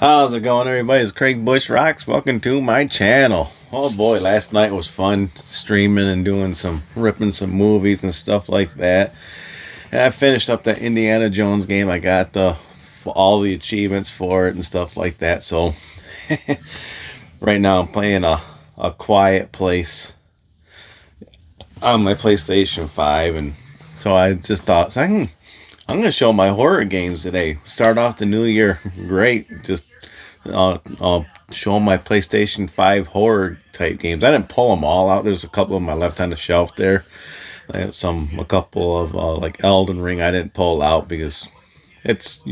How's it going, everybody? It's Craig Bush Rocks. Welcome to my channel. Oh boy, last night was fun streaming and doing ripping some movies and stuff like that. And I finished up that Indiana Jones game. I got all the achievements for it and stuff like that. So right now I'm playing a quiet place on my PlayStation 5, and so I just thought, I'm going to show my horror games today. Start off the new year great. Just show my PlayStation 5 horror type games. I didn't pull them all out. There's a couple of them I left on the shelf there. I have a couple of like Elden Ring I didn't pull out because it's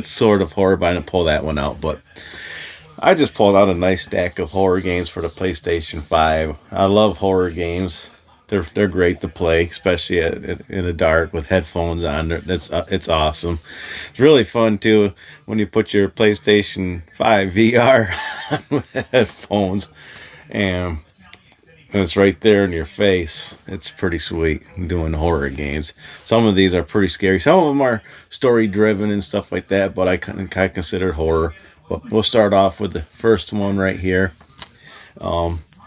sort of horror, but I didn't pull that one out. But I just pulled out a nice stack of horror games for the PlayStation 5. I love horror games. They're great to play, especially in the dark with headphones on. It's awesome. It's really fun too when you put your PlayStation 5 VR on with headphones, and it's right there in your face. It's pretty sweet doing horror games. Some of these are pretty scary. Some of them are story driven and stuff like that, but I consider horror. But we'll start off with the first one right here.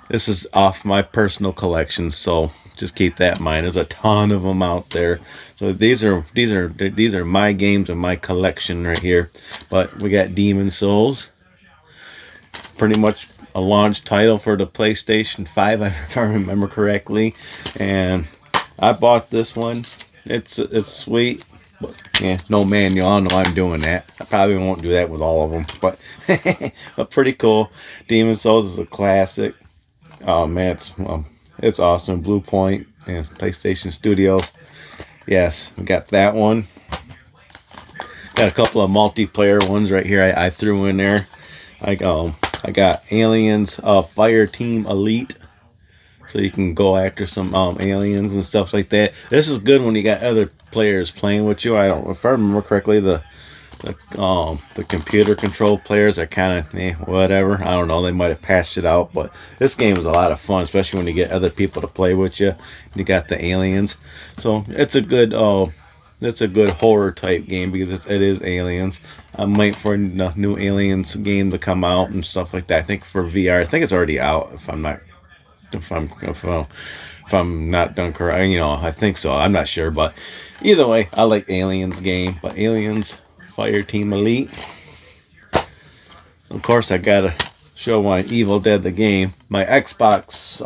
This is off my personal collection, so just keep that in mind. There's a ton of them out there. So these are my games in my collection right here. But we got Demon's Souls, pretty much a launch title for the PlayStation 5, if I remember correctly. And I bought this one. It's sweet. But, yeah, no manual. I know I'm doing that. I probably won't do that with all of them, but but pretty cool. Demon's Souls is a classic. Oh man, it's awesome. Blue Point and PlayStation Studios. Yes, we got that one. Got a couple of multiplayer ones right here. I threw in there. I got Aliens Fire Team Elite, so you can go after some aliens and stuff like that. This is good when you got other players playing with you. If I remember correctly, the computer control players are kind of whatever. I don't know. They might have patched it out, but this game is a lot of fun, especially when you get other people to play with you. You got the aliens, so it's a good horror type game because it is aliens. I'm waiting for a new Aliens game to come out and stuff like that. I think for VR, I think it's already out. If I'm not done correct, I think so. I'm not sure, but either way, I like Aliens game. But Aliens Fire Team Elite. Of course, I gotta show my Evil Dead the game. My Xbox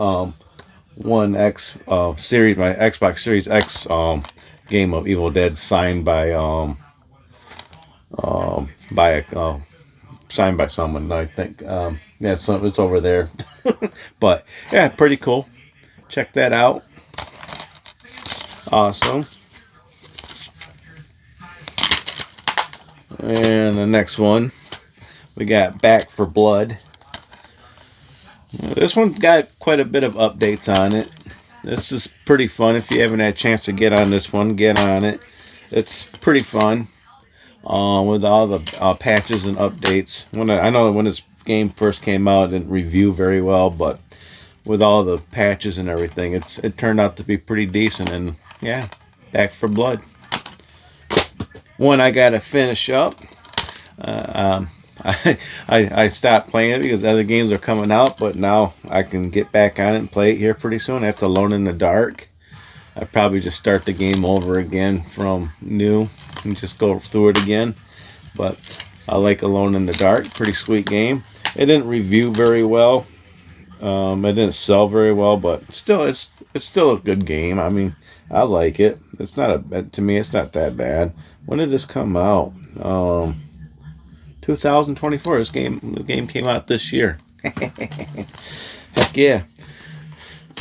One X series, my Xbox Series X game of Evil Dead signed by signed by someone. I think it's over there. But yeah, pretty cool. Check that out. Awesome. And the next one, we got Back 4 Blood. This one got quite a bit of updates on it. This is pretty fun. If you haven't had a chance to get on this one, get on it. It's pretty fun with all the patches and updates. I know when this game first came out, it didn't review very well, but with all the patches and everything, it turned out to be pretty decent. And yeah, Back 4 Blood. One I gotta finish up. I stopped playing it because other games are coming out, but now I can get back on it and play it here pretty soon. That's Alone in the Dark. I probably just start the game over again from new and just go through it again. But I like Alone in the Dark. Pretty sweet game. It didn't review very well. It didn't sell very well, but still, it's still a good game. I mean, I like it. It's not to me. It's not that bad. When did this come out? 2024. The game came out this year. Heck yeah.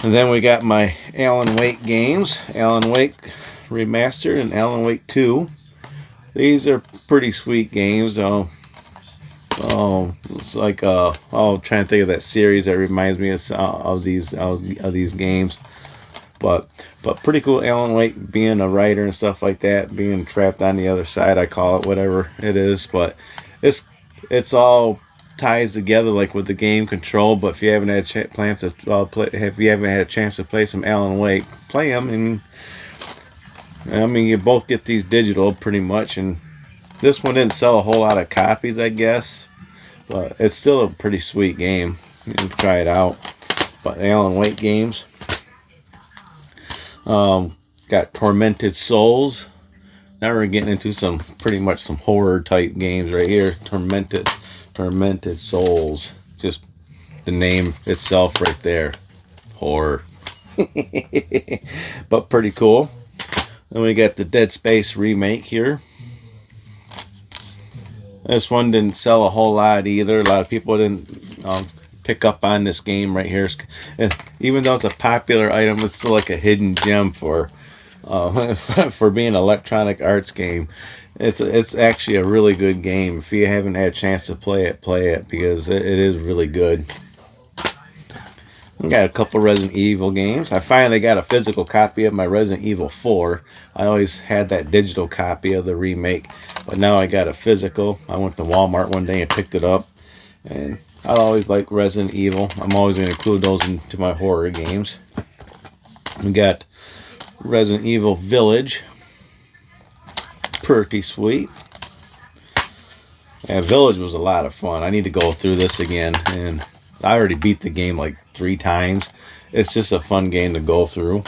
And then we got my Alan Wake games. Alan Wake Remastered and Alan Wake 2. These are pretty sweet games. It's like trying to think of that series that reminds me of these games. But pretty cool. Alan Wake being a writer and stuff like that, being trapped on the other side, I call it, whatever it is. But it's all ties together like with the game control. But if you haven't had if you haven't had a chance to play some Alan Wake, play them. And I mean, you both get these digital pretty much. And this one didn't sell a whole lot of copies, I guess. but it's still a pretty sweet game. You can try it out. But Alan Wake Games. Got Tormented Souls. Now we're getting into some pretty much some horror type games right here. Tormented Souls. Just the name itself right there. Horror. But pretty cool. Then we got the Dead Space remake here. This one didn't sell a whole lot either. A lot of people didn't pick up on this game right here. Even though it's a popular item, it's still like a hidden gem for for being an Electronic Arts game. It's actually a really good game. If you haven't had a chance to play it because it is really good. I got a couple Resident Evil games. I finally got a physical copy of my Resident Evil 4. I always had that digital copy of the remake, but now I got a physical. I went to Walmart one day and picked it up, and I always like Resident Evil. I'm always going to include those into my horror games. We got Resident Evil Village. Pretty sweet. Yeah, Village was a lot of fun. I need to go through this again, and I already beat the game like 3 times. It's just a fun game to go through.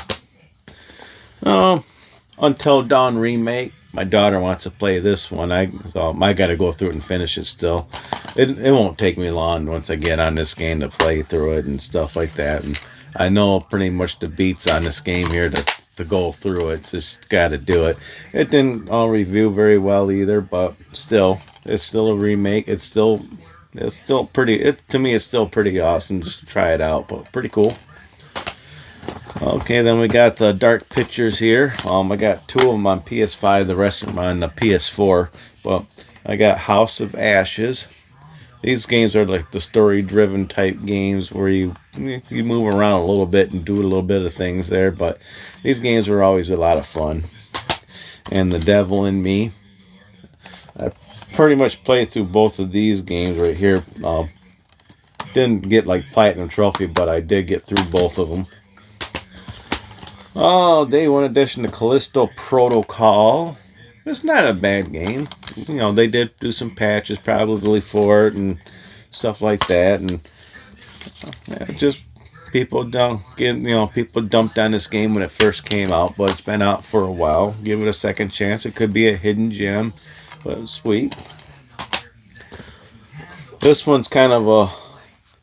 Until Dawn remake. My daughter wants to play this one. So I got to go through it and finish it still. It won't take me long once I get on this game to play through it and stuff like that. And I know pretty much the beats on this game here to go through it. It's just got to do it. It didn't all review very well either, but still, it's still a remake. It's still pretty. To me, it's still pretty awesome just to try it out. But pretty cool. Okay, then we got the Dark Pictures here. I got 2 of them on PS5. The rest of them on the PS4. Well, I got House of Ashes. These games are like the story-driven type games where you move around a little bit and do a little bit of things there. But these games were always a lot of fun. And The Devil in Me. I pretty much played through both of these games right here. Didn't get like Platinum Trophy, but I did get through both of them. Oh, Day 1 edition of Callisto Protocol. It's not a bad game. You know, they did do some patches probably for it and stuff like that. And just people people dumped on this game when it first came out, but it's been out for a while. Give it a second chance. It could be a hidden gem, but it's sweet. This one's kind of a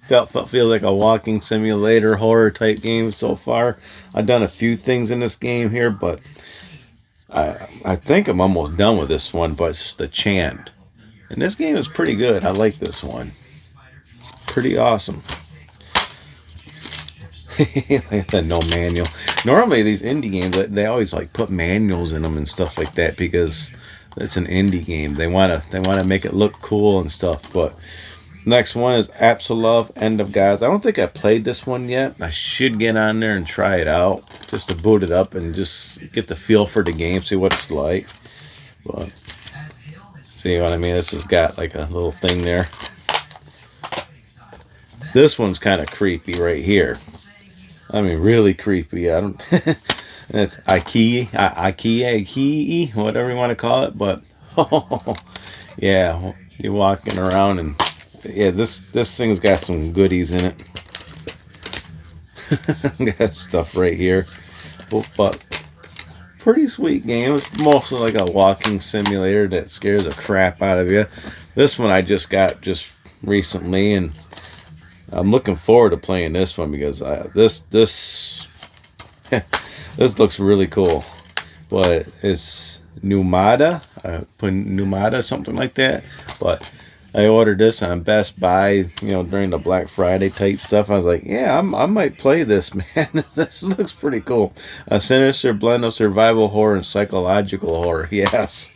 feels like a walking simulator horror type game so far. I've done a few things in this game here, but I think I'm almost done with this one. But it's The Chant, and this game is pretty good. I like this one. Pretty awesome. Like the no manual. Normally these indie games, they always like put manuals in them and stuff like that because it's an indie game. They wanna make it look cool and stuff, but. Next one is Absolove, End of Gods. I don't think I played this one yet. I should get on there and try it out. Just to boot it up and just get the feel for the game, see what it's like. But, see what I mean? This has got like a little thing there. This one's kind of creepy right here. I mean, really creepy. I don't... It's IKEA, whatever you want to call it. But, yeah, you're walking around and... Yeah, this thing's got some goodies in it. Got stuff right here. But pretty sweet game. It's mostly like a walking simulator that scares the crap out of you. This one I just got just recently, and I'm looking forward to playing this one because this this looks really cool. But it's Numada. I put Numada, something like that. But I ordered this on Best Buy, during the Black Friday type stuff. I was like, yeah, I might play this, man. This looks pretty cool. A sinister blend of survival horror and psychological horror. Yes.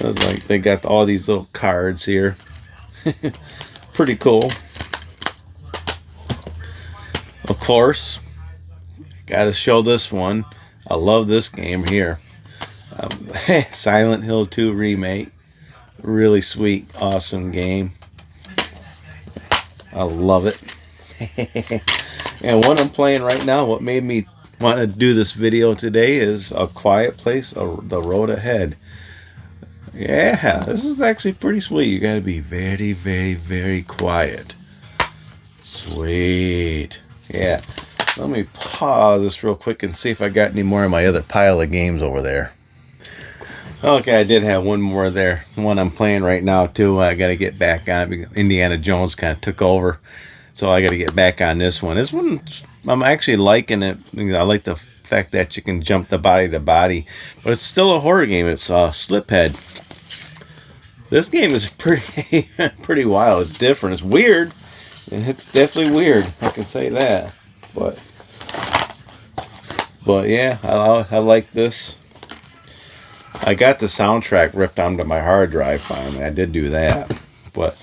I was like, they got all these little cards here. Pretty cool. Of course, got to show this one. I love this game here. Silent Hill 2 remake. Really sweet, awesome game. I love it. And what I'm playing right now, what made me want to do this video today is A Quiet Place, The Road Ahead. Yeah, this is actually pretty sweet. You gotta be very, very, very quiet. Sweet. Yeah. Let me pause this real quick and see if I got any more of my other pile of games over there. Okay, I did have one more there. The one I'm playing right now, too. I gotta get back on. Indiana Jones kind of took over. So I gotta get back on this one. This one, I'm actually liking it. I like the fact that you can jump the body to body. But it's still a horror game. It's Sliphead. This game is pretty pretty wild. It's different. It's weird. It's definitely weird. I can say that. But yeah, I like this. I got the soundtrack ripped onto my hard drive finally. I did do that. But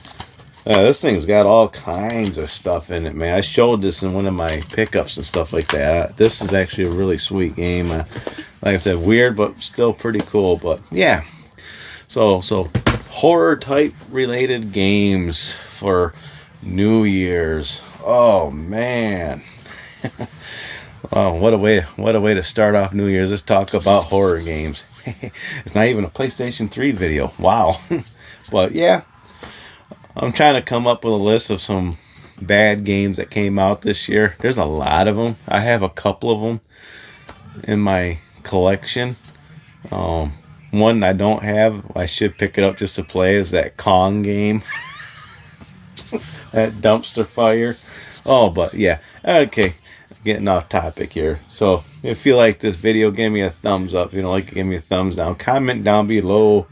this thing's got all kinds of stuff in it, man. I showed this in one of my pickups and stuff like that. This is actually a really sweet game. Like I said, weird, but still pretty cool. But yeah, so horror type related games for New Year's. Oh man. Oh, what a way to start off New Year's. Let's talk about horror games. It's not even a PlayStation 3 video. Wow. But yeah, I'm trying to come up with a list of some bad games that came out this year. There's a lot of them. I have a couple of them in my collection. One I don't have, I should pick it up just to play, is that Kong game. That dumpster fire. Oh, but yeah. Okay. Getting off topic here. So if you like this video, give me a thumbs up. If you don't like it, give me a thumbs down. Comment down below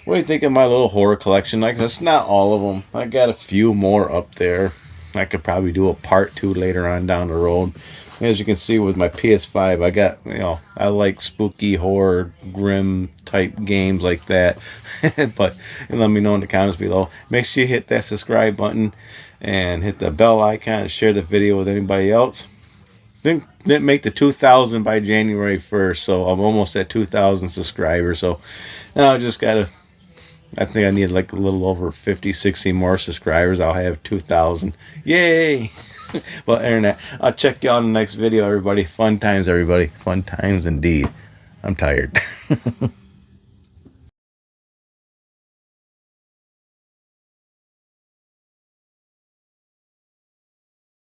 what do you think of my little horror collection. Like, that's not all of them. I got a few more up there. I could probably do a part 2 later on down the road. As you can see with my PS5, I got, I like spooky horror grim type games like that. But let me know in the comments below. Make sure you hit that subscribe button and hit the bell icon and share the video with anybody else. Didn't make the 2,000 by January 1st, so I'm almost at 2,000 subscribers. So now I just gotta, I think I need like a little over 50, 60 more subscribers. I'll have 2,000. Yay! Well, internet, I'll check you out in the next video, everybody. Fun times, everybody. Fun times indeed. I'm tired.